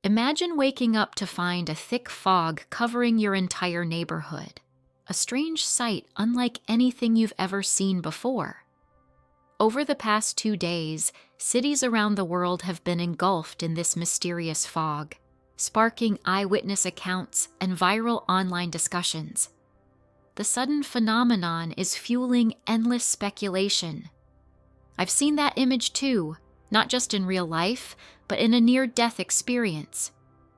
Imagine waking up to find a thick fog covering your entire neighborhood, a strange sight unlike anything you've ever seen before. Over the past 2 days, cities around the world have been engulfed in this mysterious fog, sparking eyewitness accounts and viral online discussions. The sudden phenomenon is fueling endless speculation. I've seen that image too, not just in real life, but in a near-death experience.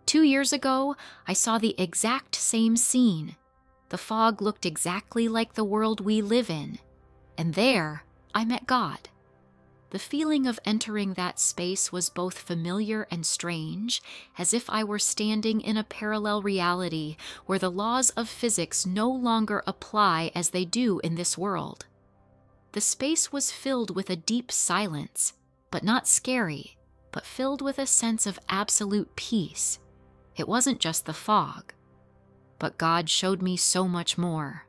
2 years ago, I saw the exact same scene. The fog looked exactly like the world we live in, and there, I met God. The feeling of entering that space was both familiar and strange, as if I were standing in a parallel reality where the laws of physics no longer apply as they do in this world. The space was filled with a deep silence, but not scary, but filled with a sense of absolute peace. It wasn't just the fog, but God showed me so much more.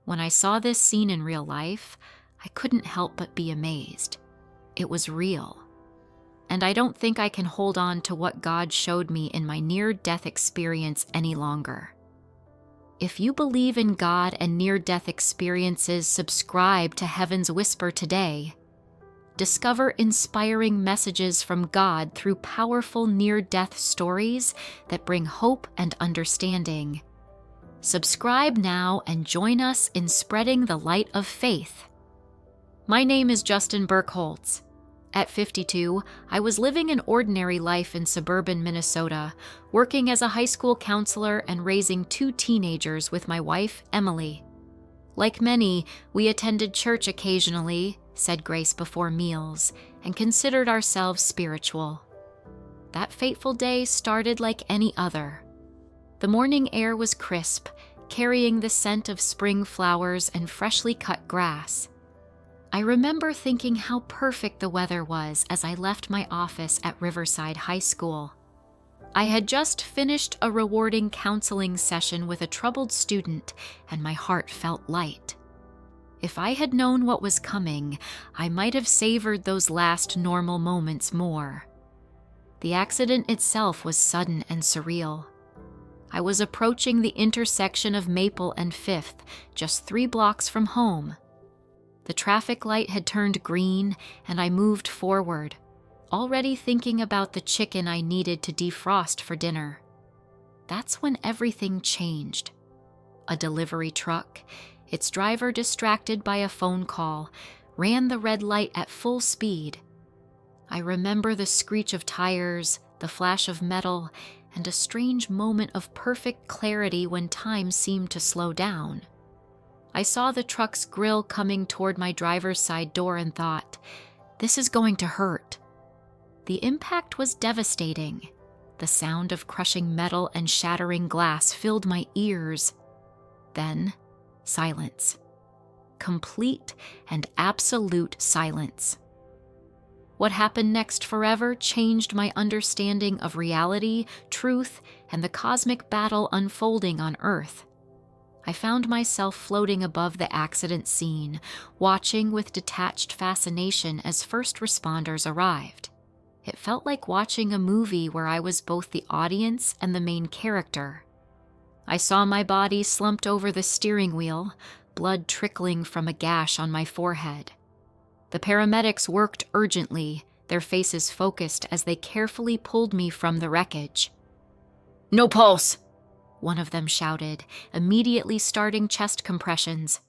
When I saw this scene in real life, I couldn't help but be amazed. It was real. And I don't think I can hold on to what God showed me in my near-death experience any longer. If you believe in God and near-death experiences, subscribe to Heaven's Whisper today. Discover inspiring messages from God through powerful near-death stories that bring hope and understanding. Subscribe now and join us in spreading the light of faith. My name is Justin Burkholtz. At 52, I was living an ordinary life in suburban Minnesota, working as a high school counselor and raising 2 teenagers with my wife, Emily. Like many, we attended church occasionally, said grace before meals, and considered ourselves spiritual. That fateful day started like any other. The morning air was crisp, carrying the scent of spring flowers and freshly cut grass. I remember thinking how perfect the weather was as I left my office at Riverside High School. I had just finished a rewarding counseling session with a troubled student, and my heart felt light. If I had known what was coming, I might have savored those last normal moments more. The accident itself was sudden and surreal. I was approaching the intersection of Maple and 5th, just 3 blocks from home. The traffic light had turned green, and I moved forward, already thinking about the chicken I needed to defrost for dinner. That's when everything changed. A delivery truck, its driver distracted by a phone call, ran the red light at full speed. I remember the screech of tires, the flash of metal, and a strange moment of perfect clarity when time seemed to slow down. I saw the truck's grill coming toward my driver's side door and thought, this is going to hurt. The impact was devastating. The sound of crushing metal and shattering glass filled my ears. Then, silence. Complete and absolute silence. What happened next forever changed my understanding of reality, truth, and the cosmic battle unfolding on Earth. I found myself floating above the accident scene, watching with detached fascination as first responders arrived. It felt like watching a movie where I was both the audience and the main character. I saw my body slumped over the steering wheel, blood trickling from a gash on my forehead. The paramedics worked urgently, their faces focused as they carefully pulled me from the wreckage. "No pulse!" one of them shouted, immediately starting chest compressions.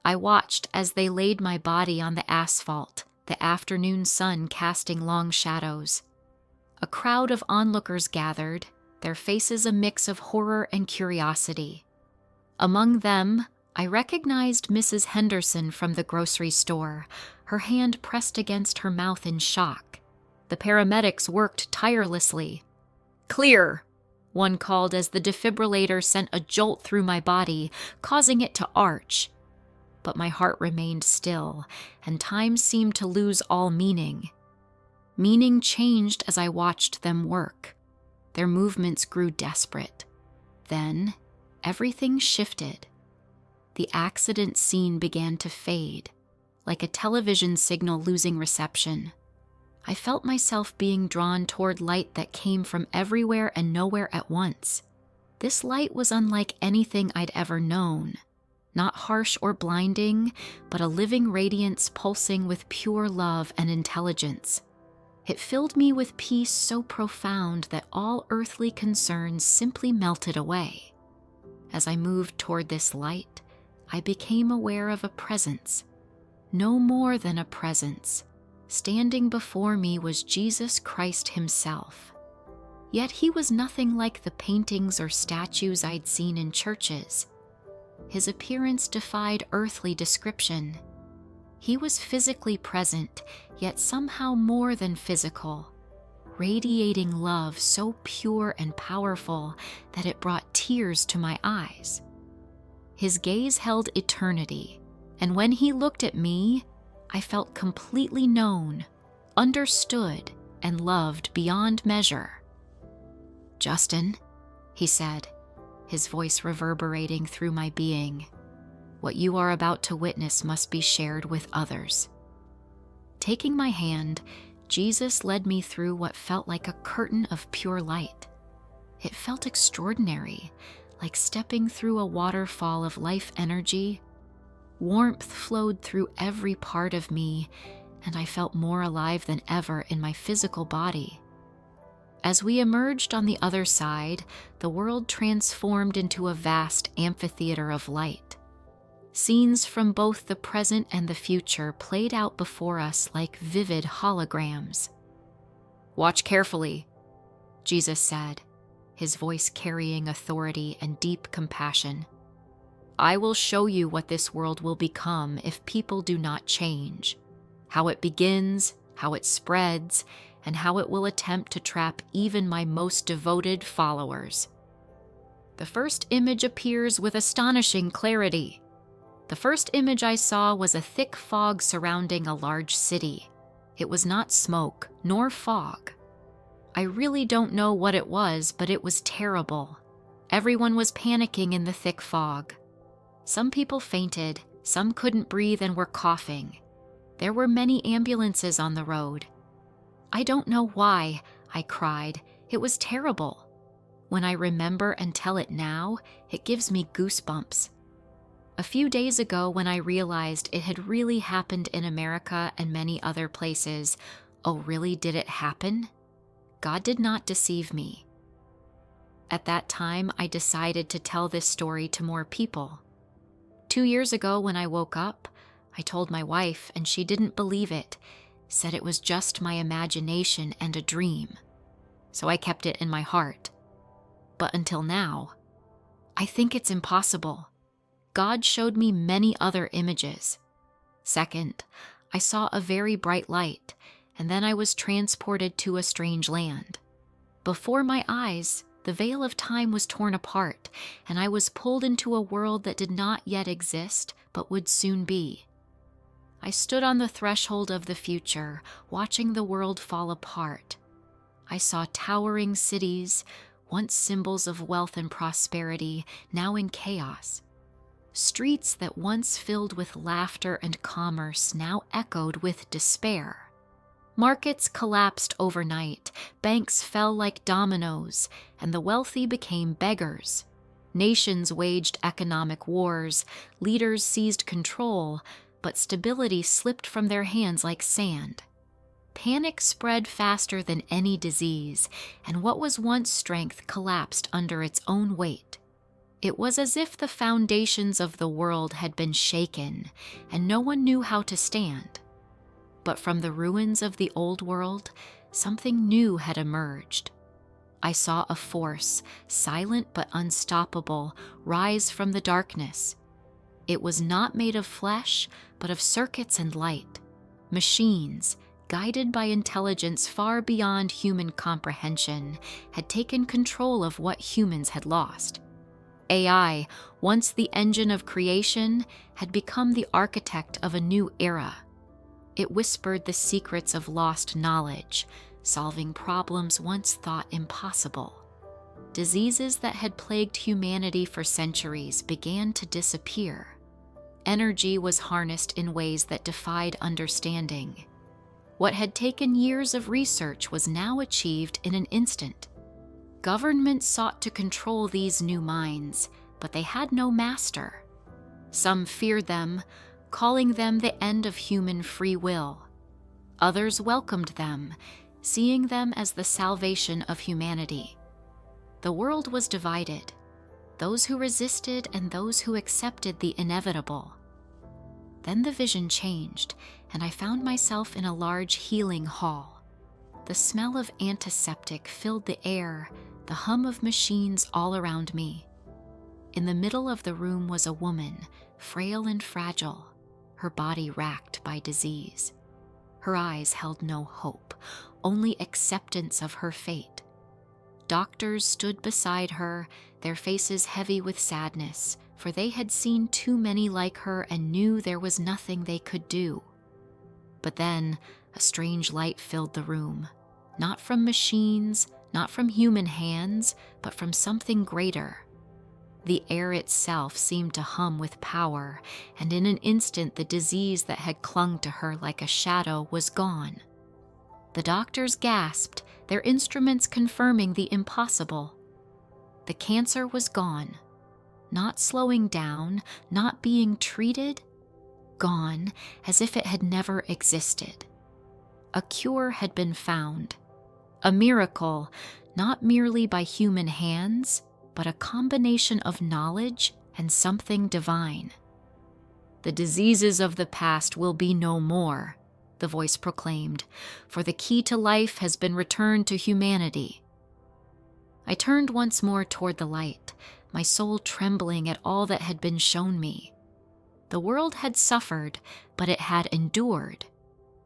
I watched as they laid my body on the asphalt, the afternoon sun casting long shadows. A crowd of onlookers gathered, their faces a mix of horror and curiosity. Among them, I recognized Mrs. Henderson from the grocery store, her hand pressed against her mouth in shock. The paramedics worked tirelessly. "Clear!" one called as the defibrillator sent a jolt through my body, causing it to arch. But my heart remained still, and time seemed to lose all meaning. Meaning changed as I watched them work. Their movements grew desperate. Then, everything shifted. The accident scene began to fade, like a television signal losing reception. I felt myself being drawn toward light that came from everywhere and nowhere at once. This light was unlike anything I'd ever known. Not harsh or blinding, but a living radiance pulsing with pure love and intelligence. It filled me with peace so profound that all earthly concerns simply melted away. As I moved toward this light, I became aware of a presence. No more than a presence. Standing before me was Jesus Christ himself. Yet he was nothing like the paintings or statues I'd seen in churches. His appearance defied earthly description. He was physically present, yet somehow more than physical, radiating love so pure and powerful that it brought tears to my eyes. His gaze held eternity, and when he looked at me, I felt completely known, understood, and loved beyond measure. "Justin," he said, his voice reverberating through my being, "what you are about to witness must be shared with others." Taking my hand, Jesus led me through what felt like a curtain of pure light. It felt extraordinary, like stepping through a waterfall of life energy. Warmth flowed through every part of me, and I felt more alive than ever in my physical body. As we emerged on the other side, the world transformed into a vast amphitheater of light. Scenes from both the present and the future played out before us like vivid holograms. "Watch carefully," Jesus said, his voice carrying authority and deep compassion. "I will show you what this world will become if people do not change, how it begins, how it spreads, and how it will attempt to trap even my most devoted followers." The first image appears with astonishing clarity. The first image I saw was a thick fog surrounding a large city. It was not smoke, nor fog. I really don't know what it was, but it was terrible. Everyone was panicking in the thick fog. Some people fainted, some couldn't breathe and were coughing. There were many ambulances on the road. "I don't know why," I cried. "It was terrible. When I remember and tell it now, it gives me goosebumps." A few days ago, when I realized it had really happened in America and many other places, oh, really, did it happen? God did not deceive me. At that time, I decided to tell this story to more people. 2 years ago, when I woke up, I told my wife, and she didn't believe it, said it was just my imagination and a dream. So I kept it in my heart. But until now, I think it's impossible. God showed me many other images. Second, I saw a very bright light, and then I was transported to a strange land. Before my eyes, the veil of time was torn apart, and I was pulled into a world that did not yet exist, but would soon be. I stood on the threshold of the future, watching the world fall apart. I saw towering cities, once symbols of wealth and prosperity, now in chaos. Streets that once filled with laughter and commerce now echoed with despair. Markets collapsed overnight, banks fell like dominoes, and the wealthy became beggars. Nations waged economic wars, leaders seized control, but stability slipped from their hands like sand. Panic spread faster than any disease, and what was once strength collapsed under its own weight. It was as if the foundations of the world had been shaken, and no one knew how to stand. But from the ruins of the old world, something new had emerged. I saw a force, silent but unstoppable, rise from the darkness. It was not made of flesh, but of circuits and light. Machines, guided by intelligence far beyond human comprehension, had taken control of what humans had lost. AI, once the engine of creation, had become the architect of a new era. It whispered the secrets of lost knowledge, solving problems once thought impossible. Diseases that had plagued humanity for centuries began to disappear. Energy was harnessed in ways that defied understanding. What had taken years of research was now achieved in an instant. Governments sought to control these new minds, but they had no master. Some feared them, calling them the end of human free will. Others welcomed them, seeing them as the salvation of humanity. The world was divided, those who resisted and those who accepted the inevitable. Then the vision changed, and I found myself in a large healing hall. The smell of antiseptic filled the air, the hum of machines all around me. In the middle of the room was a woman, frail and fragile, her body racked by disease. Her eyes held no hope, only acceptance of her fate. Doctors stood beside her, their faces heavy with sadness, for they had seen too many like her and knew there was nothing they could do. But then a strange light filled the room, not from machines, not from human hands, but from something greater. The air itself seemed to hum with power, and in an instant the disease that had clung to her like a shadow was gone. The doctors gasped, their instruments confirming the impossible. The cancer was gone, not slowing down, not being treated, gone as if it had never existed. A cure had been found, a miracle, not merely by human hands, but a combination of knowledge and something divine. The diseases of the past will be no more, the voice proclaimed, for the key to life has been returned to humanity. I turned once more toward the light, my soul trembling at all that had been shown me. The world had suffered, but it had endured.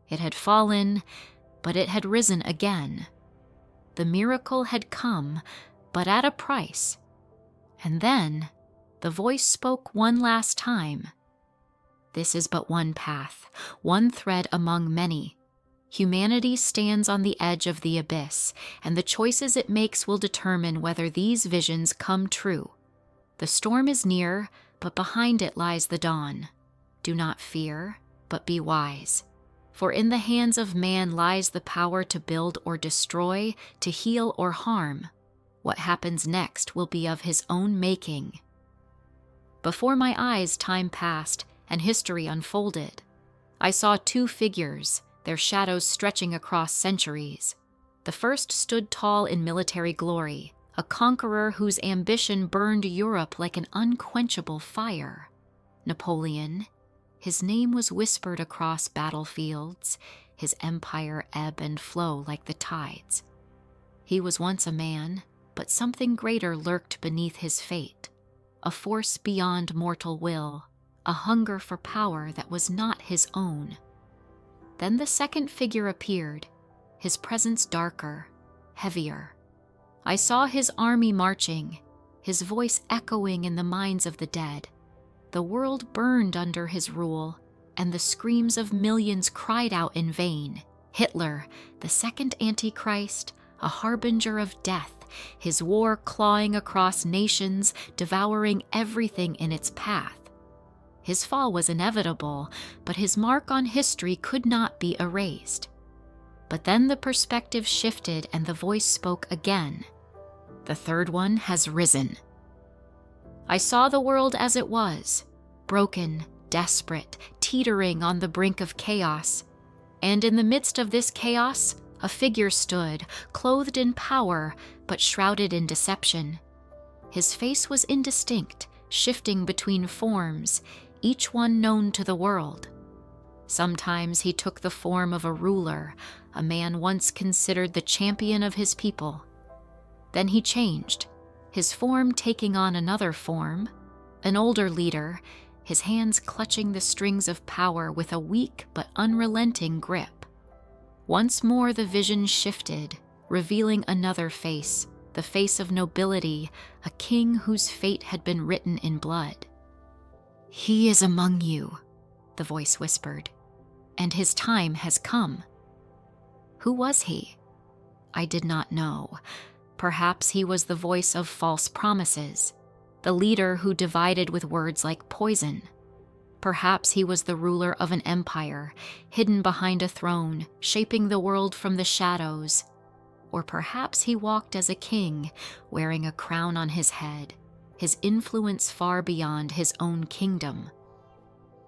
It had fallen, but it had risen again. The miracle had come, but at a price. And then the voice spoke one last time. This is but one path, one thread among many. Humanity stands on the edge of the abyss, and the choices it makes will determine whether these visions come true. The storm is near, but behind it lies the dawn. Do not fear, but be wise. For in the hands of man lies the power to build or destroy, to heal or harm. What happens next will be of his own making. Before my eyes time passed, and history unfolded. I saw two figures, their shadows stretching across centuries. The first stood tall in military glory, a conqueror whose ambition burned Europe like an unquenchable fire. Napoleon. His name was whispered across battlefields, his empire ebb and flow like the tides. He was once a man, but something greater lurked beneath his fate, a force beyond mortal will, a hunger for power that was not his own. Then the second figure appeared, his presence darker, heavier. I saw his army marching, his voice echoing in the minds of the dead. The world burned under his rule, and the screams of millions cried out in vain. Hitler, the second Antichrist, a harbinger of death, his war clawing across nations, devouring everything in its path. His fall was inevitable, but his mark on history could not be erased. But then the perspective shifted and the voice spoke again. The third one has risen. I saw the world as it was, broken, desperate, teetering on the brink of chaos. And in the midst of this chaos, a figure stood, clothed in power, but shrouded in deception. His face was indistinct, shifting between forms, each one known to the world. Sometimes he took the form of a ruler, a man once considered the champion of his people. Then he changed, his form taking on another form, an older leader, his hands clutching the strings of power with a weak but unrelenting grip. Once more the vision shifted, revealing another face, the face of nobility, a king whose fate had been written in blood. "He is among you," the voice whispered, "and his time has come." Who was he? I did not know. Perhaps he was the voice of false promises, the leader who divided with words like poison. Perhaps he was the ruler of an empire, hidden behind a throne, shaping the world from the shadows. Or perhaps he walked as a king, wearing a crown on his head, his influence far beyond his own kingdom.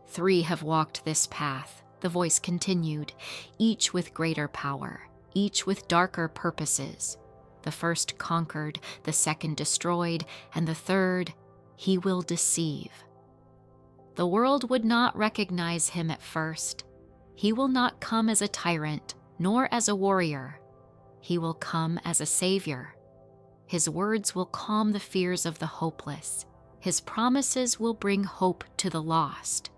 3 have walked this path, the voice continued, each with greater power, each with darker purposes. The first conquered, the second destroyed, and the third, he will deceive. The world would not recognize him at first. He will not come as a tyrant, nor as a warrior. He will come as a savior. His words will calm the fears of the hopeless. His promises will bring hope to the lost.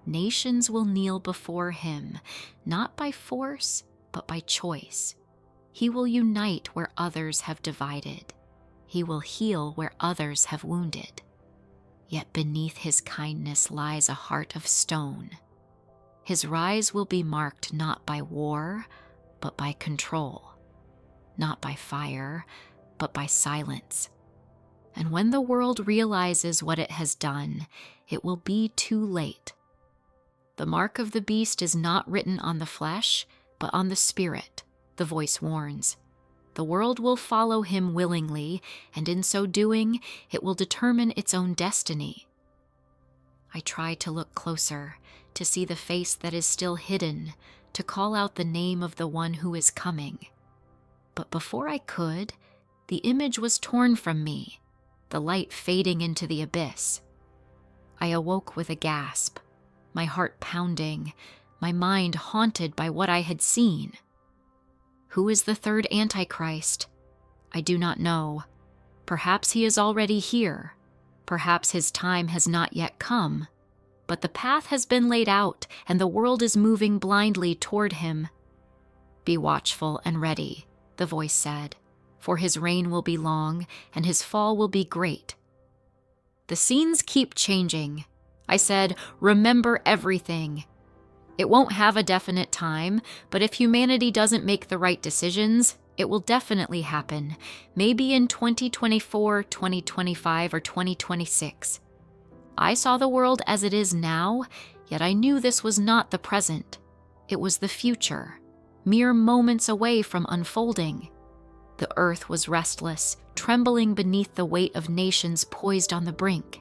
Nations will kneel before him, not by force, but by choice. He will unite where others have divided. He will heal where others have wounded. Yet beneath his kindness lies a heart of stone. His rise will be marked not by war, but by control. Not by fire, but by silence. And when the world realizes what it has done, it will be too late. The mark of the beast is not written on the flesh, but on the spirit, the voice warns. The world will follow him willingly, and in so doing, it will determine its own destiny. I try to look closer, to see the face that is still hidden, to call out the name of the one who is coming. But before I could, the image was torn from me, the light fading into the abyss. I awoke with a gasp, my heart pounding, my mind haunted by what I had seen. Who is the third Antichrist? I do not know. Perhaps he is already here. Perhaps his time has not yet come. But the path has been laid out, and the world is moving blindly toward him. Be watchful and ready, the voice said, for his reign will be long, and his fall will be great. The scenes keep changing. I said, remember everything. It won't have a definite time, but if humanity doesn't make the right decisions, it will definitely happen, maybe in 2024, 2025, or 2026. I saw the world as it is now, yet I knew this was not the present. It was the future, mere moments away from unfolding. The earth was restless, trembling beneath the weight of nations poised on the brink.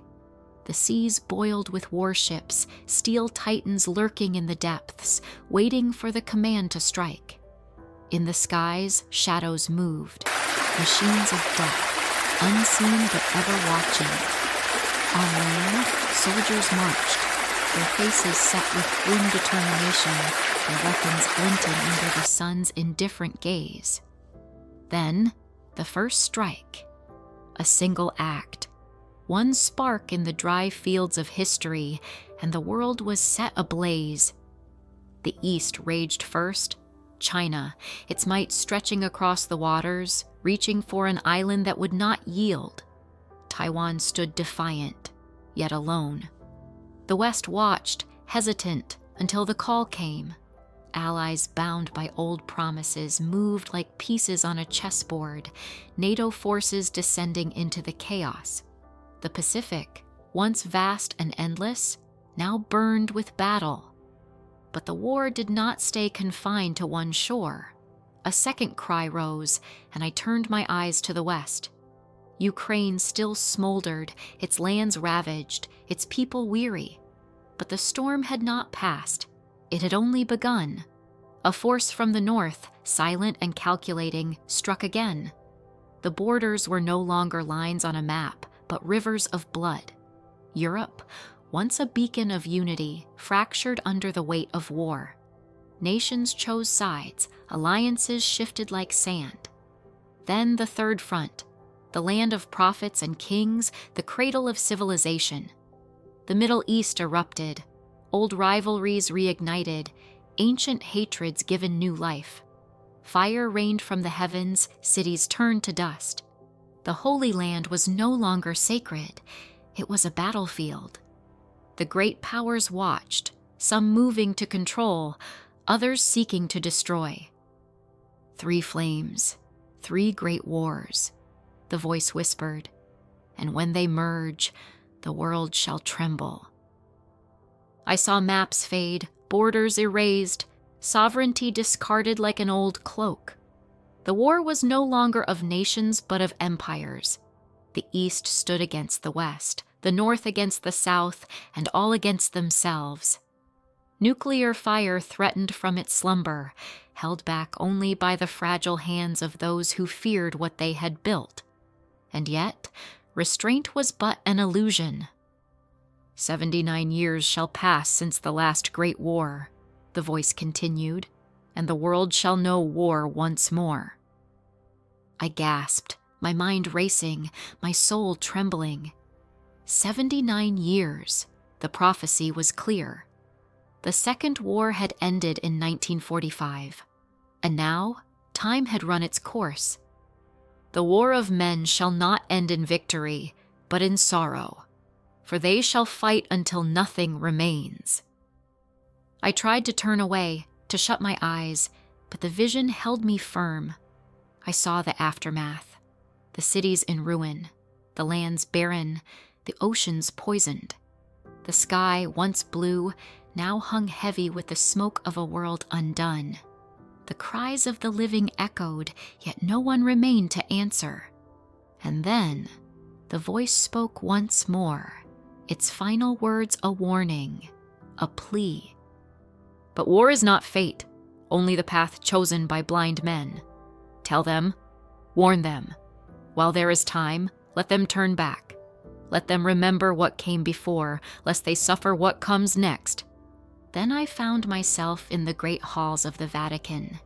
The seas boiled with warships, steel titans lurking in the depths, waiting for the command to strike. In the skies, shadows moved, machines of death, unseen but ever watching. On land, soldiers marched, their faces set with grim determination, their weapons glinting under the sun's indifferent gaze. Then, the first strike, a single act. One spark in the dry fields of history, and the world was set ablaze. The East raged first, China, its might stretching across the waters, reaching for an island that would not yield. Taiwan stood defiant, yet alone. The West watched, hesitant, until the call came. Allies bound by old promises moved like pieces on a chessboard, NATO forces descending into the chaos. The Pacific, once vast and endless, now burned with battle. But the war did not stay confined to one shore. A second cry rose, and I turned my eyes to the west. Ukraine still smoldered, its lands ravaged, its people weary. But the storm had not passed. It had only begun. A force from the north, silent and calculating, struck again. The borders were no longer lines on a map, but rivers of blood. Europe, once a beacon of unity, fractured under the weight of war. Nations chose sides, alliances shifted like sand. Then the third front, the land of prophets and kings, the cradle of civilization. The Middle East erupted, old rivalries reignited, ancient hatreds given new life. Fire rained from the heavens, cities turned to dust. The Holy Land was no longer sacred. It was a battlefield. The great powers watched, some moving to control, others seeking to destroy. 3 flames, 3 great wars, the voice whispered, and when they merge, the world shall tremble. I saw maps fade, borders erased, sovereignty discarded like an old cloak. The war was no longer of nations but of empires. The East stood against the West, the North against the South, and all against themselves. Nuclear fire threatened from its slumber, held back only by the fragile hands of those who feared what they had built. And yet, restraint was but an illusion. 79 years shall pass since the last great war, the voice continued, and the world shall know war once more. I gasped, my mind racing, my soul trembling. 79 years, the prophecy was clear. The Second War had ended in 1945, and now time had run its course. The war of men shall not end in victory, but in sorrow, for they shall fight until nothing remains. I tried to turn away, to shut my eyes, but the vision held me firm. I saw the aftermath, the cities in ruin, the lands barren, the oceans poisoned. The sky, once blue, now hung heavy with the smoke of a world undone. The cries of the living echoed, yet no one remained to answer. And then, the voice spoke once more, its final words a warning, a plea. But war is not fate, only the path chosen by blind men. Tell them, warn them. While there is time, let them turn back. Let them remember what came before, lest they suffer what comes next. Then I found myself in the great halls of the Vatican.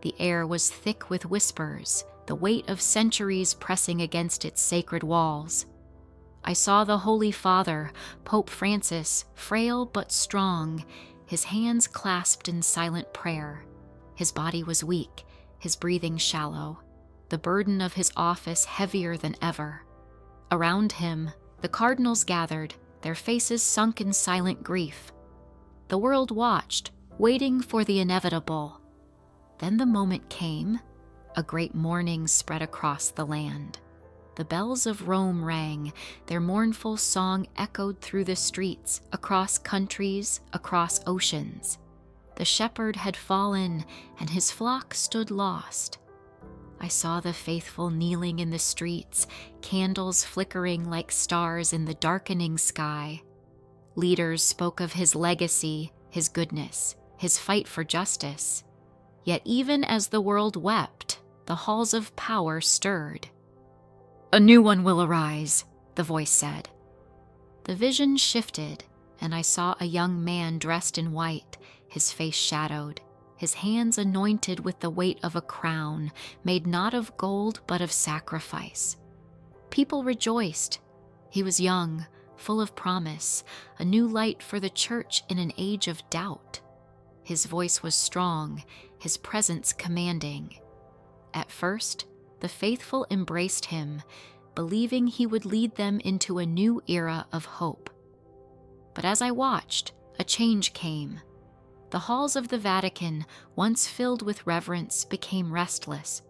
The air was thick with whispers, the weight of centuries pressing against its sacred walls. I saw the Holy Father, Pope Francis, frail but strong, his hands clasped in silent prayer. His body was weak, his breathing shallow, the burden of his office heavier than ever. Around him, the cardinals gathered, their faces sunk in silent grief. The world watched, waiting for the inevitable. Then the moment came. A great mourning spread across the land. The bells of Rome rang, their mournful song echoed through the streets, across countries, across oceans. The shepherd had fallen, and his flock stood lost. I saw the faithful kneeling in the streets, candles flickering like stars in the darkening sky. Leaders spoke of his legacy, his goodness, his fight for justice. Yet even as the world wept, the halls of power stirred. "A new one will arise," the voice said. The vision shifted, and I saw a young man dressed in white, his face shadowed, his hands anointed with the weight of a crown, made not of gold but of sacrifice. People rejoiced. He was young, full of promise, a new light for the church in an age of doubt. His voice was strong, his presence commanding. At first, the faithful embraced him, believing he would lead them into a new era of hope. But as I watched, a change came. The halls of the Vatican, once filled with reverence, became restless.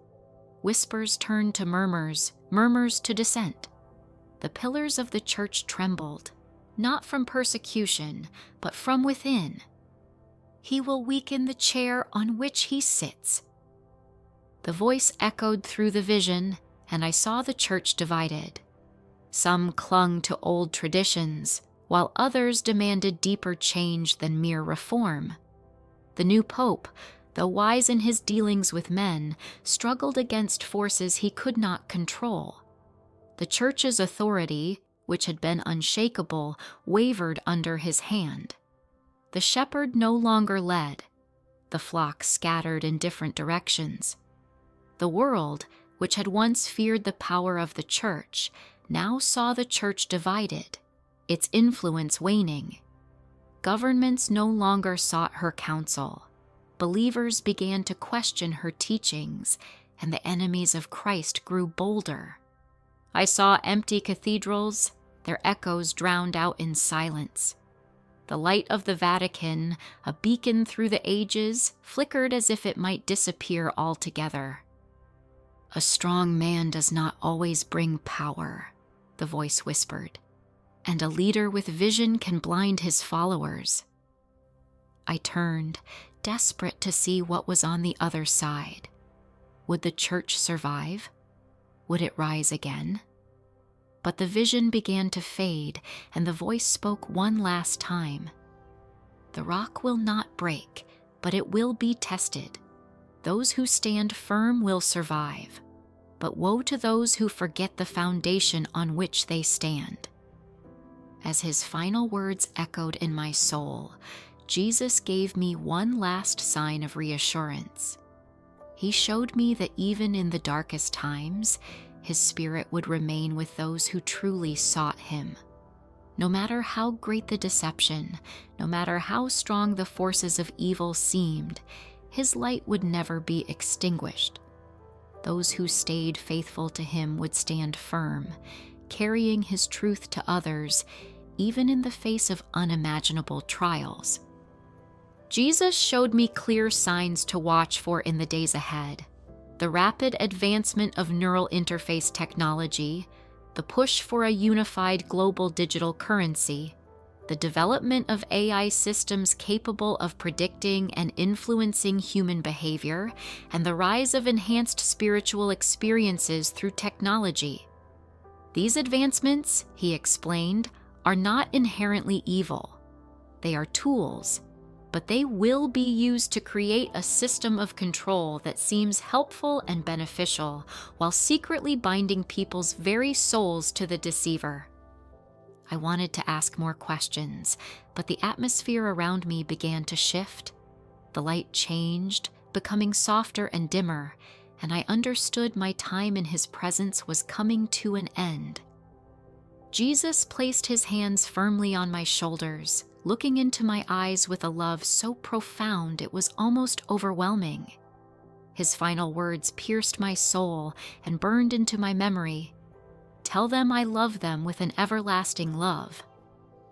Whispers turned to murmurs, murmurs to dissent. The pillars of the church trembled, not from persecution, but from within. "He will weaken the chair on which he sits." The voice echoed through the vision, and I saw the church divided. Some clung to old traditions, while others demanded deeper change than mere reform. The new pope, though wise in his dealings with men, struggled against forces he could not control. The church's authority, which had been unshakable, wavered under his hand. The shepherd no longer led. The flock scattered in different directions. The world, which had once feared the power of the church, now saw the church divided, its influence waning. Governments no longer sought her counsel. Believers began to question her teachings, and the enemies of Christ grew bolder. I saw empty cathedrals, their echoes drowned out in silence. The light of the Vatican, a beacon through the ages, flickered as if it might disappear altogether. "A strong man does not always bring power," the voice whispered, "and a leader with vision can blind his followers. I turned, desperate to see what was on the other side. Would the church survive? Would it rise again? But the vision began to fade, and the voice spoke one last time. The rock will not break, but it will be tested. Those who stand firm will survive, but woe to those who forget the foundation on which they stand. As his final words echoed in my soul, Jesus gave me one last sign of reassurance. He showed me that even in the darkest times, his spirit would remain with those who truly sought him. No matter how great the deception, no matter how strong the forces of evil seemed, his light would never be extinguished. Those who stayed faithful to him would stand firm, carrying his truth to others, even in the face of unimaginable trials. Jesus showed me clear signs to watch for in the days ahead: the rapid advancement of neural interface technology, the push for a unified global digital currency, the development of AI systems capable of predicting and influencing human behavior, and the rise of enhanced spiritual experiences through technology. These advancements, he explained, are not inherently evil. They are tools, but they will be used to create a system of control that seems helpful and beneficial while secretly binding people's very souls to the deceiver. I wanted to ask more questions, but the atmosphere around me began to shift. The light changed, becoming softer and dimmer, and I understood my time in his presence was coming to an end. Jesus placed his hands firmly on my shoulders, looking into my eyes with a love so profound it was almost overwhelming. His final words pierced my soul and burned into my memory. Tell them I love them with an everlasting love.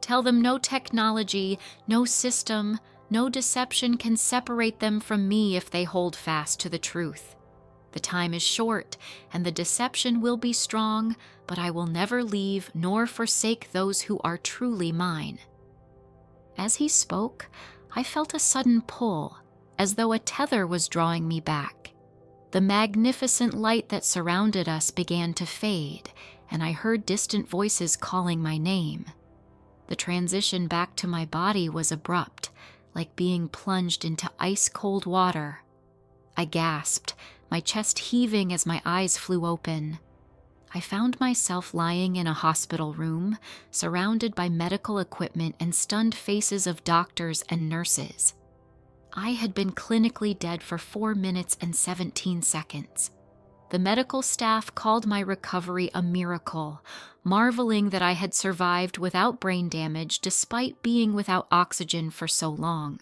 Tell them no technology, no system, no deception can separate them from me if they hold fast to the truth. The time is short, and the deception will be strong, but I will never leave nor forsake those who are truly mine. As he spoke, I felt a sudden pull, as though a tether was drawing me back. The magnificent light that surrounded us began to fade, and I heard distant voices calling my name. The transition back to my body was abrupt, like being plunged into ice-cold water. I gasped, my chest heaving as my eyes flew open. I found myself lying in a hospital room, surrounded by medical equipment and stunned faces of doctors and nurses. I had been clinically dead for 4 minutes and 17 seconds. The medical staff called my recovery a miracle, marveling that I had survived without brain damage despite being without oxygen for so long.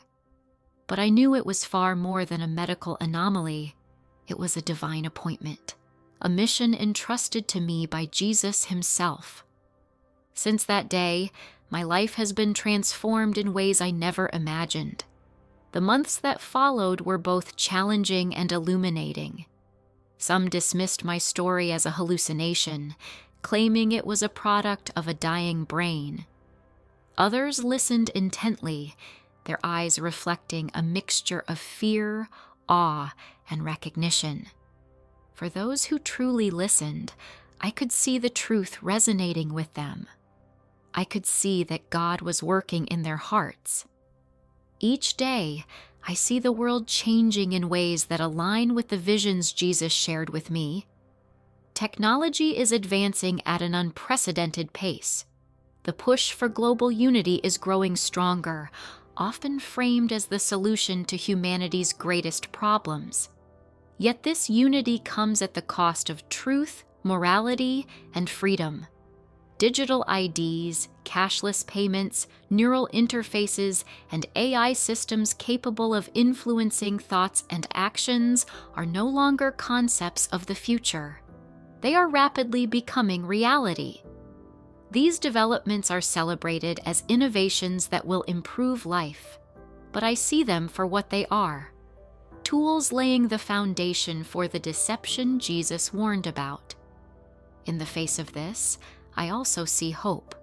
But I knew it was far more than a medical anomaly. It was a divine appointment, a mission entrusted to me by Jesus himself. Since that day, my life has been transformed in ways I never imagined. The months that followed were both challenging and illuminating. Some dismissed my story as a hallucination, claiming it was a product of a dying brain. Others listened intently, their eyes reflecting a mixture of fear, awe, and recognition. For those who truly listened, I could see the truth resonating with them. I could see that God was working in their hearts. Each day, I see the world changing in ways that align with the visions Jesus shared with me. Technology is advancing at an unprecedented pace. The push for global unity is growing stronger, often framed as the solution to humanity's greatest problems. Yet this unity comes at the cost of truth, morality, and freedom. Digital IDs, cashless payments, neural interfaces, and AI systems capable of influencing thoughts and actions are no longer concepts of the future. They are rapidly becoming reality. These developments are celebrated as innovations that will improve life, but I see them for what they are: tools laying the foundation for the deception Jesus warned about. In the face of this, I also see hope.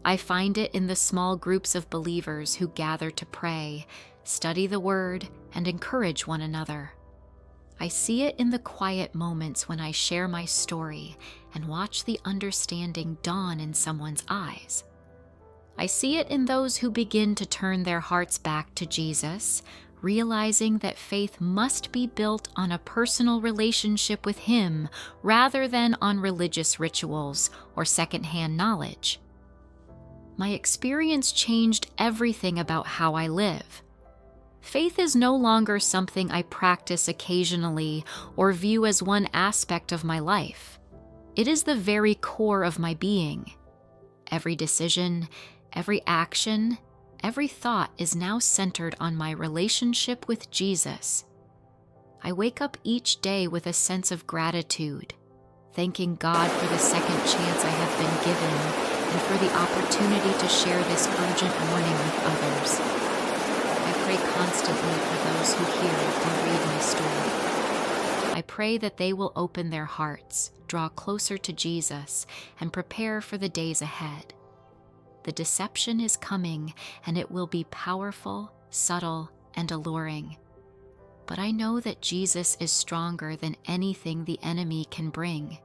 I find it in the small groups of believers who gather to pray, study the Word, and encourage one another. I see it in the quiet moments when I share my story and watch the understanding dawn in someone's eyes. I see it in those who begin to turn their hearts back to Jesus, realizing that faith must be built on a personal relationship with Him rather than on religious rituals or secondhand knowledge. My experience changed everything about how I live. Faith is no longer something I practice occasionally or view as one aspect of my life. It is the very core of my being. Every decision, every action, every thought is now centered on my relationship with Jesus. I wake up each day with a sense of gratitude, thanking God for the second chance I have been given and for the opportunity to share this urgent warning with others. I pray constantly for those who hear and read my story. I pray that they will open their hearts, draw closer to Jesus, and prepare for the days ahead. The deception is coming, and it will be powerful, subtle, and alluring. But I know that Jesus is stronger than anything the enemy can bring.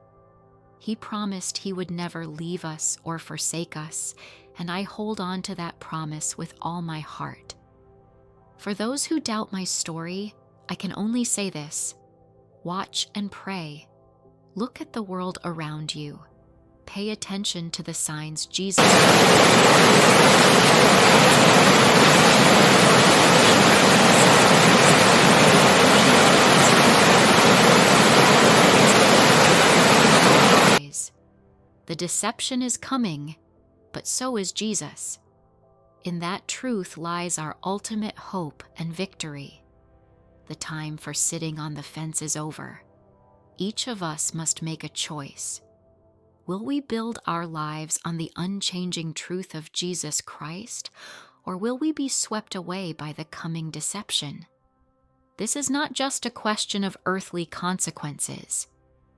He promised He would never leave us or forsake us, and I hold on to that promise with all my heart. For those who doubt my story, I can only say this: watch and pray. Look at the world around you. Pay attention to the signs Jesus The deception is coming, but so is Jesus. In that truth lies our ultimate hope and victory. The time for sitting on the fence is over. Each of us must make a choice. Will we build our lives on the unchanging truth of Jesus Christ, or will we be swept away by the coming deception? This is not just a question of earthly consequences.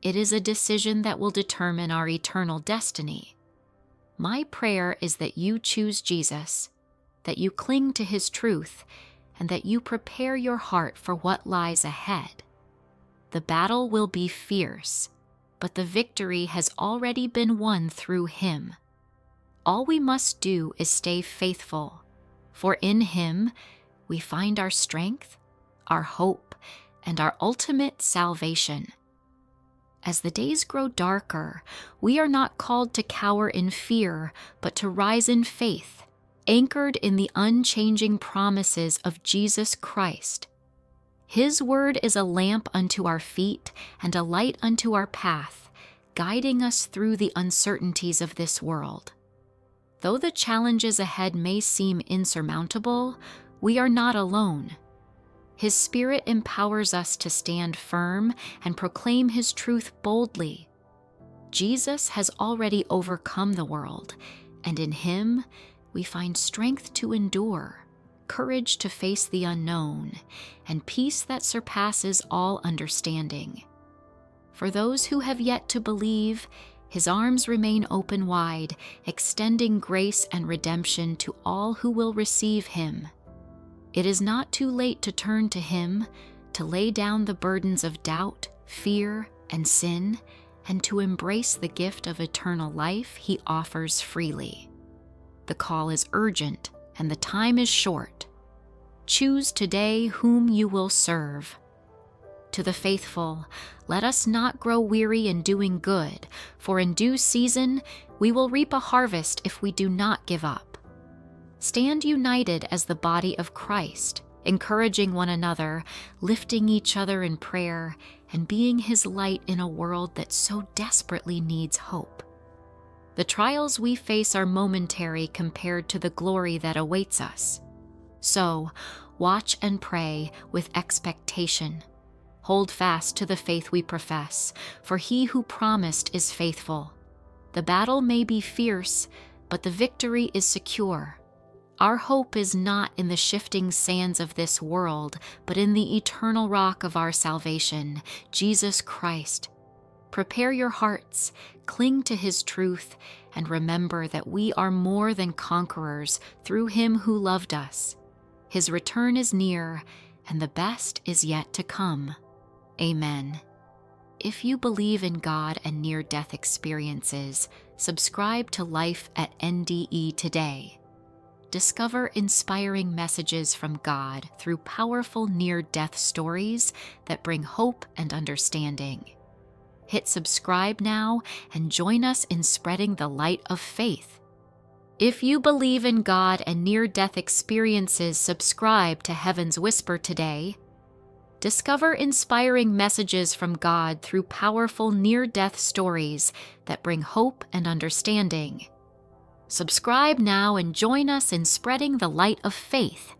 It is a decision that will determine our eternal destiny. My prayer is that you choose Jesus, that you cling to His truth, and that you prepare your heart for what lies ahead. The battle will be fierce, but the victory has already been won through Him. All we must do is stay faithful, for in Him we find our strength, our hope, and our ultimate salvation. As the days grow darker, we are not called to cower in fear, but to rise in faith, anchored in the unchanging promises of Jesus Christ. His word is a lamp unto our feet and a light unto our path, guiding us through the uncertainties of this world. Though the challenges ahead may seem insurmountable, we are not alone. His Spirit empowers us to stand firm and proclaim His truth boldly. Jesus has already overcome the world, and in Him we find strength to endure, courage to face the unknown, and peace that surpasses all understanding. For those who have yet to believe, His arms remain open wide, extending grace and redemption to all who will receive Him. It is not too late to turn to Him, to lay down the burdens of doubt, fear, and sin, and to embrace the gift of eternal life He offers freely. The call is urgent, and the time is short. Choose today whom you will serve. To the faithful, let us not grow weary in doing good, for in due season we will reap a harvest if we do not give up. Stand united as the body of Christ, encouraging one another, lifting each other in prayer, and being His light in a world that so desperately needs hope. The trials we face are momentary compared to the glory that awaits us. So, watch and pray with expectation. Hold fast to the faith we profess, for He who promised is faithful. The battle may be fierce, but the victory is secure. Our hope is not in the shifting sands of this world, but in the eternal rock of our salvation, Jesus Christ. Prepare your hearts, cling to His truth, and remember that we are more than conquerors through Him who loved us. His return is near, and the best is yet to come. Amen. If you believe in God and near-death experiences, subscribe to Life at NDE today. Discover inspiring messages from God through powerful near-death stories that bring hope and understanding. Hit subscribe now and join us in spreading the light of faith. If you believe in God and near-death experiences, subscribe to Heaven's Whisper today. Discover inspiring messages from God through powerful near-death stories that bring hope and understanding. Subscribe now and join us in spreading the light of faith.